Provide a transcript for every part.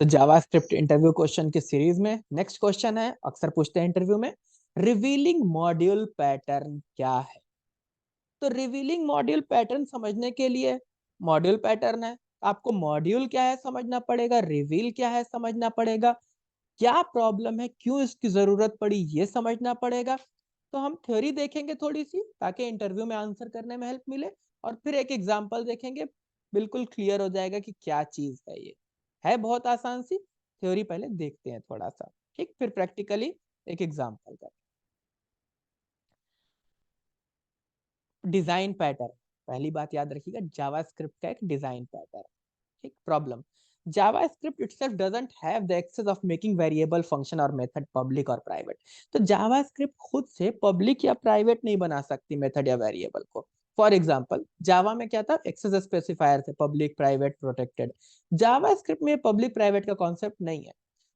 तो JavaScript interview question की series में नेक्स्ट क्वेश्चन है, अक्सर पूछते हैं इंटरव्यू में, रिवीलिंग मॉड्यूल पैटर्न क्या है। तो रिवीलिंग मॉड्यूल पैटर्न समझने के लिए मॉड्यूल पैटर्न है, आपको मॉड्यूल क्या है समझना पड़ेगा, रिवील क्या है समझना पड़ेगा, क्या प्रॉब्लम है, क्यों इसकी जरूरत पड़ी ये समझना पड़ेगा। तो हम थ्योरी देखेंगे थोड़ी सी ताकि इंटरव्यू में आंसर करने में हेल्प मिले, और फिर एक एग्जांपल देखेंगे, बिल्कुल क्लियर हो जाएगा कि क्या चीज है ये। है बहुत आसान सी थ्योरी, पहले देखते हैं थोड़ा सा, ठीक, फिर प्रैक्टिकली एक एग्जांपल का। डिजाइन पैटर्न, पहली बात याद रखिएगा, जावास्क्रिप्ट का एक डिजाइन पैटर्न। ठीक, problem, JavaScript itself doesn't have the access of making variable function और मेथड पब्लिक और प्राइवेट। तो जावास्क्रिप्ट खुद से पब्लिक या प्राइवेट नहीं बना सकती मेथड या वेरिएबल को। फॉर एग्जांपल जावा में क्या था, एक्सेस स्पेसिफायर थे, पब्लिक प्राइवेट प्रोटेक्टेड। जावास्क्रिप्ट में पब्लिक प्राइवेट का कॉन्सेप्ट नहीं है।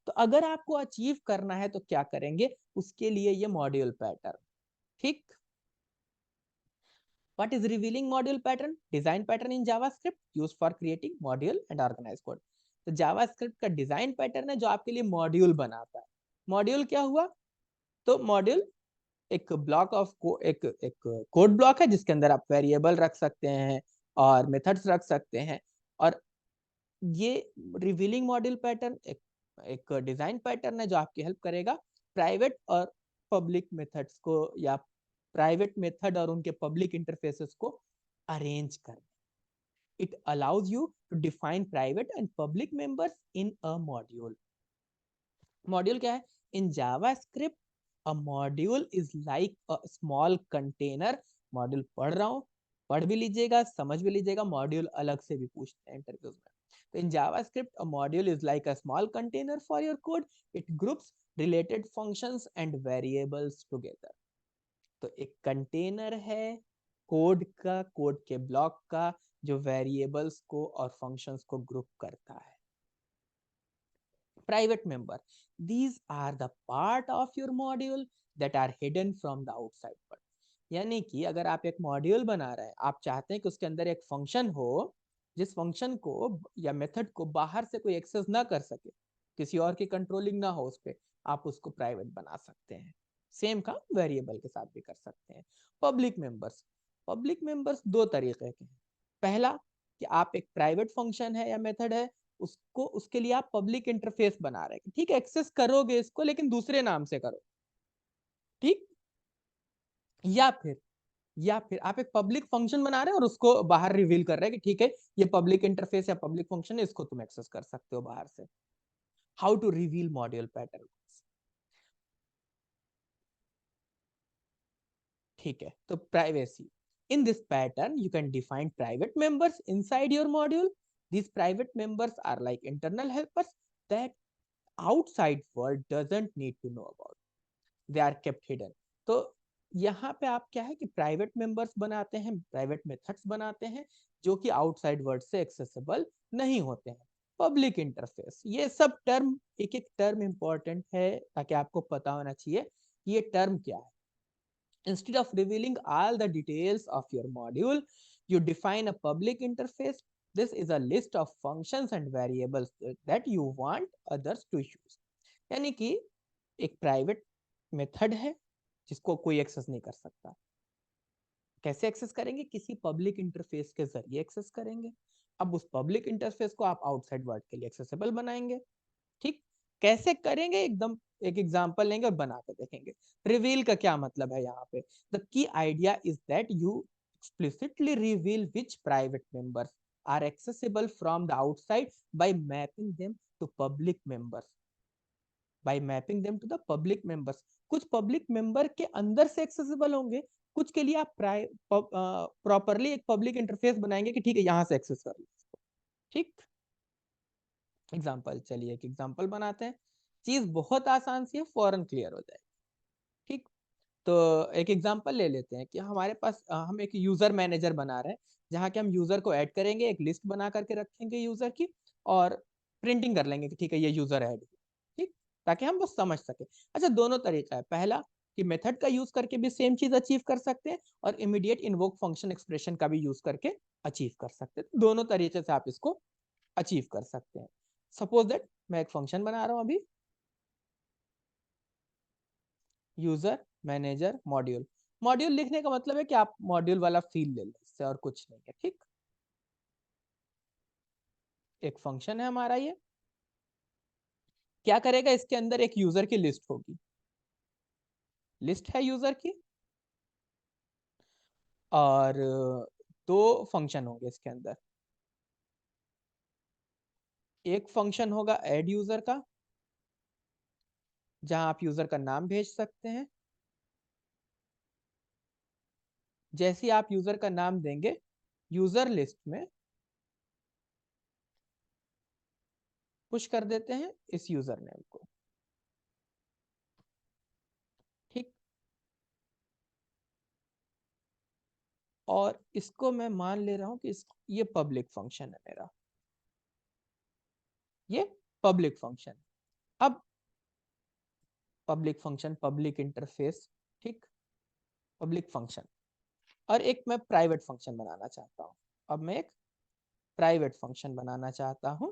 तो अगर आपको अचीव करना है तो क्या करेंगे, उसके लिए ये मॉड्यूल पैटर्न। ठीक, what is revealing module pattern? Design pattern in JavaScript used for creating module and organized code. तो JavaScript का डिजाइन पैटर्न है जो आपके लिए मॉड्यूल बनाता है। मॉड्यूल क्या हुआ, तो मॉड्यूल एक ब्लॉक ऑफ एक कोड ब्लॉक है जिसके अंदर आप वेरिएबल रख सकते हैं और मेथड्स रख सकते हैं। और ये रिवीलिंग मॉड्यूल पैटर्न एक डिजाइन पैटर्न है जो आपकी हेल्प करेगा प्राइवेट और पब्लिक मेथड्स को, या प्राइवेट मेथड और उनके पब्लिक इंटरफेसेस को अरेंज करने। It allows you to define private and public members in a module. Module क्या है, in JavaScript a module is like a small container. Module पढ़ रहा हूँ, पढ़ भी लीजिएगा, समझ भी लीजिएगा, मॉड्यूल अलग से भी पूछते हैं इंटरव्यूज में। तो इन JavaScript a module is like a small container for your code, it groups related functions and variables together. तो एक कंटेनर है कोड का, कोड के ब्लॉक का, जो वेरिएबल्स को और फंक्शंस को ग्रुप करता है। Private member, these are the part of your module that are hidden from the outside world। यानी कि अगर आप एक मॉड्यूल बना रहे हैं, आप चाहते हैं कि उसके अंदर एक फंक्शन हो जिस फंक्शन को या मेथड को बाहर से कोई एक्सेस ना कर सके, किसी और की कंट्रोलिंग ना हो उस पर, आप उसको प्राइवेट बना सकते हैं। सेम काम वेरिएबल के साथ भी कर सकते हैं। पब्लिक मेंबर्स, पब्लिक मेंबर्स दो तरीके के हैं। पहला कि आप एक प्राइवेट फंक्शन है या मेथड है, उसको उसके लिए आप पब्लिक इंटरफेस बना रहे हैं, ठीक है, एक्सेस करोगे इसको लेकिन दूसरे नाम से करो। ठीक, या फिर आप एक पब्लिक फंक्शन बना रहे हैं और उसको बाहर रिवील कर रहे हैं कि ठीक है ये पब्लिक इंटरफेस या पब्लिक फंक्शन है, इसको तुम एक्सेस कर सकते हो बाहर से। How to reveal module pattern. ठीक है, तो privacy, in this pattern you can define private members inside your module. these private members are like internal helpers that outside world doesn't need to know about, they are kept hidden। तो यहाँ पे आप क्या है कि private members बनाते हैं, private methods बनाते हैं जो कि आउटसाइड वर्ल्ड से एक्सेसिबल नहीं होते हैं। पब्लिक इंटरफेस, ये सब टर्म, एक एक टर्म इंपॉर्टेंट है ताकि आपको पता होना चाहिए ये टर्म क्या है। Instead of revealing all the details of your module, you define a public interface. This is a list of functions and variables that you want others to use। यानी कि एक प्राइवेट मेथड है जिसको कोई access नहीं कर सकता। कैसे एक्सेस करेंगे, किसी पब्लिक इंटरफेस के जरिए एक्सेस करेंगे। अब उस पब्लिक इंटरफेस को आप आउटसाइड वर्ल्ड के लिए एक्सेसिबल बनाएंगे। ठीक, कैसे करेंगे, एकदम एक एग्जांपल लेंगे और बना के देखेंगे। रिवील का क्या मतलब है यहाँ पे, the key idea is that you explicitly reveal which private members are accessible from the outside by mapping them to public members, by mapping them to the public members। कुछ पब्लिक मेंबर के अंदर से accessible होंगे, कुछ के लिए आप properly एक पब्लिक इंटरफेस बनाएंगे कि ठीक है यहाँ से एक्सेस कर लो। ठीक, एग्जाम्पल, चलिए एक एग्जाम्पल बनाते हैं, चीज बहुत आसान सी है, फौरन क्लियर हो जाएगी। ठीक, तो एक एग्जाम्पल ले लेते हैं कि हमारे पास हम एक यूजर मैनेजर बना रहे हैं जहाँ के हम यूजर को ऐड करेंगे, एक लिस्ट बना करके रखेंगे यूजर की, और प्रिंटिंग कर लेंगे कि ठीक है ये यूजर ऐड। ठीक, ताकि हम बस समझ सके। अच्छा, दोनों तरीका है, पहला कि मेथड का यूज करके भी सेम चीज अचीव कर सकते हैं, और इमीडिएट इन्वोक फंक्शन एक्सप्रेशन का भी यूज करके अचीव कर सकते हैं। दोनों तरीके से आप इसको अचीव कर सकते हैं। सपोज दैट मैं एक फंक्शन बना रहा हूं अभी, यूजर मैनेजर मॉड्यूल। मॉड्यूल लिखने का मतलब है कि आप मॉड्यूल वाला फील ले लें, इससे और कुछ नहीं है। ठीक, एक फंक्शन है हमारा ये, क्या करेगा, इसके अंदर एक यूजर की लिस्ट होगी, लिस्ट है यूजर की, और दो फंक्शन होंगे इसके अंदर। एक फंक्शन होगा ऐड यूजर का, जहां आप यूजर का नाम भेज सकते हैं। जैसे ही आप यूजर का नाम देंगे, यूजर लिस्ट में पुश कर देते हैं इस यूजर नेम को। ठीक, और इसको मैं मान ले रहा हूं कि ये पब्लिक फंक्शन है मेरा, ये पब्लिक फंक्शन। अब पब्लिक फंक्शन, पब्लिक इंटरफेस, ठीक, पब्लिक फंक्शन, और एक मैं प्राइवेट फंक्शन बनाना चाहता हूं। अब मैं एक प्राइवेट फंक्शन बनाना चाहता हूं,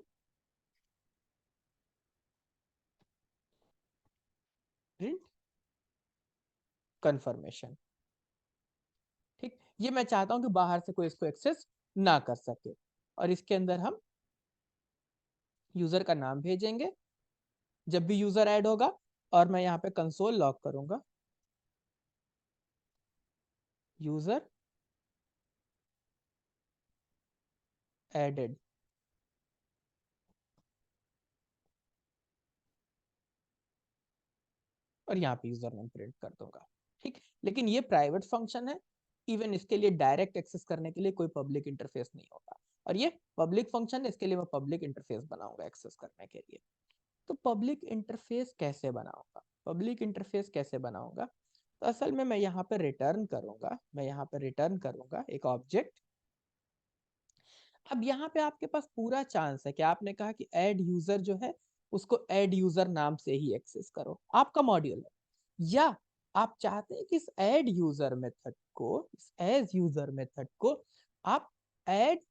प्रिंट कंफर्मेशन। ठीक, ये मैं चाहता हूं कि बाहर से कोई इसको एक्सेस ना कर सके, और इसके अंदर हम यूजर का नाम भेजेंगे जब भी यूजर ऐड होगा, और मैं यहाँ पे कंसोल लॉग करूंगा यूजर एडेड, और यहाँ पे यूजर नेम प्रिंट कर दूंगा। ठीक, लेकिन ये प्राइवेट फंक्शन है, इवन इसके लिए डायरेक्ट एक्सेस करने के लिए कोई पब्लिक इंटरफेस नहीं होगा, और ये पब्लिक फंक्शन है, इसके लिए मैं पब्लिक इंटरफेस बनाऊंगा एक्सेस करने के लिए। तो पब्लिक इंटरफेस कैसे बनाऊंगा, पब्लिक इंटरफेस कैसे बनाऊंगा, तो असल में मैं यहाँ पे रिटर्न करूंगा, मैं यहाँ पे रिटर्न करूंगा एक ऑब्जेक्ट। अब यहाँ पे आपके पास पूरा चांस है कि आपने कहा कि ऐड यूजर जो है उसको ऐड यूजर नाम से ही एक्सेस करो, आपका मॉड्यूल है। या आप चाहते हैं कि इस ऐड यूजर मेथड को, इस एज यूजर मेथड को आप ऐड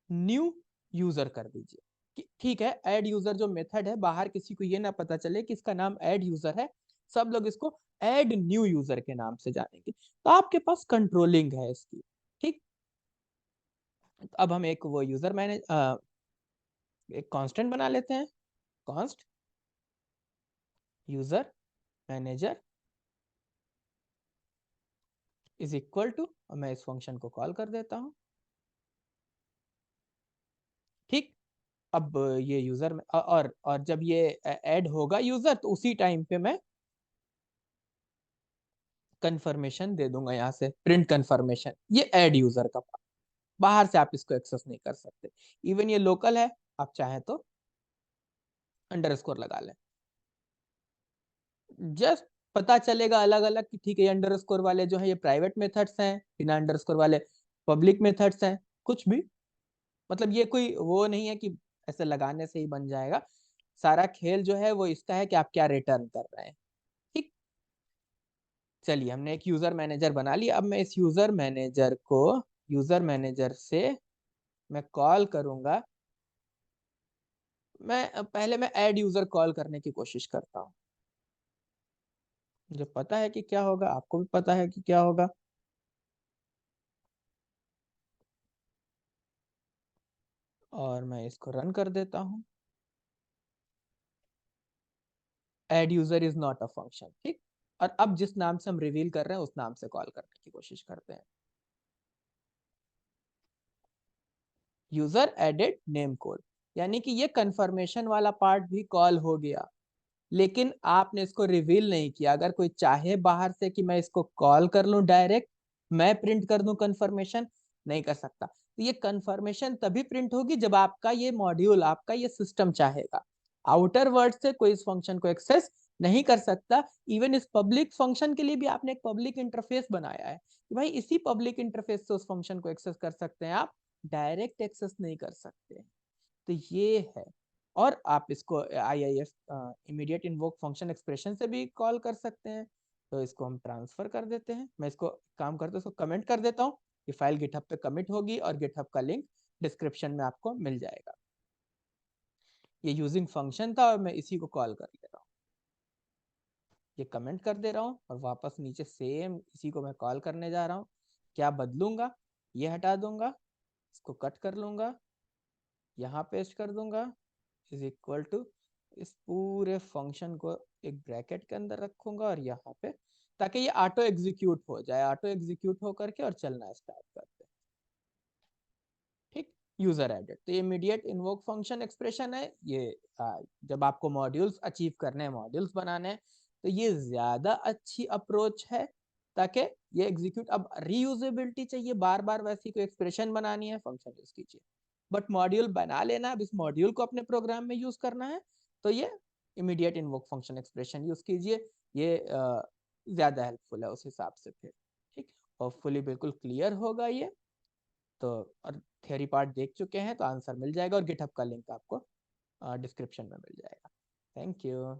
न्यू यूजर कर दीजिए। कि ठीक है, ऐड यूजर जो मेथड है, बाहर किसी को ये ना पता चले कि इसका नाम ऐड यूजर है, सब लोग इसको ऐड न्यू यूजर के नाम से जानेंगे, तो आपके पास कंट्रोलिंग है इसकी। ठीक, तो अब हम एक वो यूजर मैनेज एक कांस्टेंट बना लेते हैं, const user manager is equal to, और मैं इस फंक्शन को कॉल कर देता हूं। ठीक, अब ये यूजर में और जब ये ऐड होगा यूजर, तो उसी टाइम पे मैं कंफर्मेशन दे दूंगा, यहाँ से प्रिंट कंफर्मेशन, ये ऐड यूजर का पार्ट, बाहर से आप इसको एक्सेस नहीं कर सकते। इवन ये लोकल है, आप चाहें तो अंडरस्कोर लगा लें, जस्ट पता चलेगा अलग अलग कि ठीक है, ये अंडरस्कोर वाले जो है ये प्राइवेट मेथड्स हैं, बिना अंडरस्कोर वाले पब्लिक मेथड्स हैं, कुछ भी। मतलब ये कोई वो नहीं है कि ऐसे लगाने से ही बन जाएगा, सारा खेल जो है वो इसका है कि आप क्या रिटर्न कर रहे हैं। ठीक, चलिए हमने एक यूजर मैनेजर बना लिया। अब मैं इस यूजर मैनेजर को, यूजर मैनेजर से मैं कॉल करूंगा, मैं पहले मैं ऐड यूजर कॉल करने की कोशिश करता हूँ, मुझे पता है कि क्या होगा, आपको भी पता है कि क्या होगा, और मैं इसको रन कर देता हूँ। Add user is not a function. ठीक, और अब जिस नाम से हम रिवील कर रहे हैं उस नाम से कॉल करने की कोशिश करते हैं, यूजर एडेड नेम कोड, यानी कि ये कंफर्मेशन वाला पार्ट भी कॉल हो गया, लेकिन आपने इसको रिवील नहीं किया। अगर कोई चाहे बाहर से कि मैं इसको कॉल कर लूं डायरेक्ट, मैं प्रिंट कर दूं कंफर्मेशन, नहीं कर सकता। तो ये कंफर्मेशन तभी प्रिंट होगी जब आपका ये मॉड्यूल, आपका ये सिस्टम चाहेगा। आउटर वर्ड से कोई इस फंक्शन को एक्सेस नहीं कर सकता। इवन इस पब्लिक फंक्शन के लिए भी आपने एक पब्लिक इंटरफेस बनाया है कि भाई इसी पब्लिक इंटरफेस से उस फंक्शन को एक्सेस कर सकते हैं, आप डायरेक्ट एक्सेस नहीं कर सकते। तो ये है। और आप इसको IIF immediate invoke function expression से भी कॉल कर सकते हैं। तो इसको हम ट्रांसफर कर देते हैं, मैं इसको काम करते इसको कमेंट कर देता हूँ, ये फाइल गिटहब पे कमिट होगी और गिटहब का लिंक डिस्क्रिप्शन में आपको मिल जाएगा। ये यूजिंग फंक्शन था और मैं इसी को कॉल कर ले रहा हूँ। ये कमेंट कर दे रहा हूँ और वापस नीचे सेम इसी को मैं कॉल करने जा रहा हूँ। क्या बदलूंगा, ये हटा दूंगा, इसको कट कर लूंगा, यहाँ पेस्ट कर दूंगा, इज इक्वल टू इस पूरे फंक्शन को एक ब्रैकेट के अंदर रखूंगा और यहाँ पे, ताकि ये ऑटो एग्जीक्यूट हो जाए। ऑटो एग्जीक्यूट हो करके और चलना स्टार्ट करते हैं। ठीक, यूजर एडेड। तो ये इमीडिएट इन्वोक फंक्शन एक्सप्रेशन है। ये जब आपको मॉड्यूल्स अचीव करने हैं, मॉड्यूल्स बनाने हैं, तो ये ज्यादा अच्छी अप्रोच है, ताकि ये एग्जीक्यूट। अब रीयूजेबिलिटी चाहिए, बार बार वैसी कोई एक्सप्रेशन बनानी है, फंक्शन यूज कीजिए। बट मॉड्यूल बना लेना, अब इस मॉड्यूल को अपने प्रोग्राम में यूज करना है, तो ये immediate invoke function expression use कीजिए। ये ज्यादा हेल्पफुल है उस हिसाब से फिर। ठीक, होपफुली बिल्कुल क्लियर होगा ये। तो और थियरी पार्ट देख चुके हैं तो आंसर मिल जाएगा, और गिटहब का लिंक आपको डिस्क्रिप्शन में मिल जाएगा। Thank you.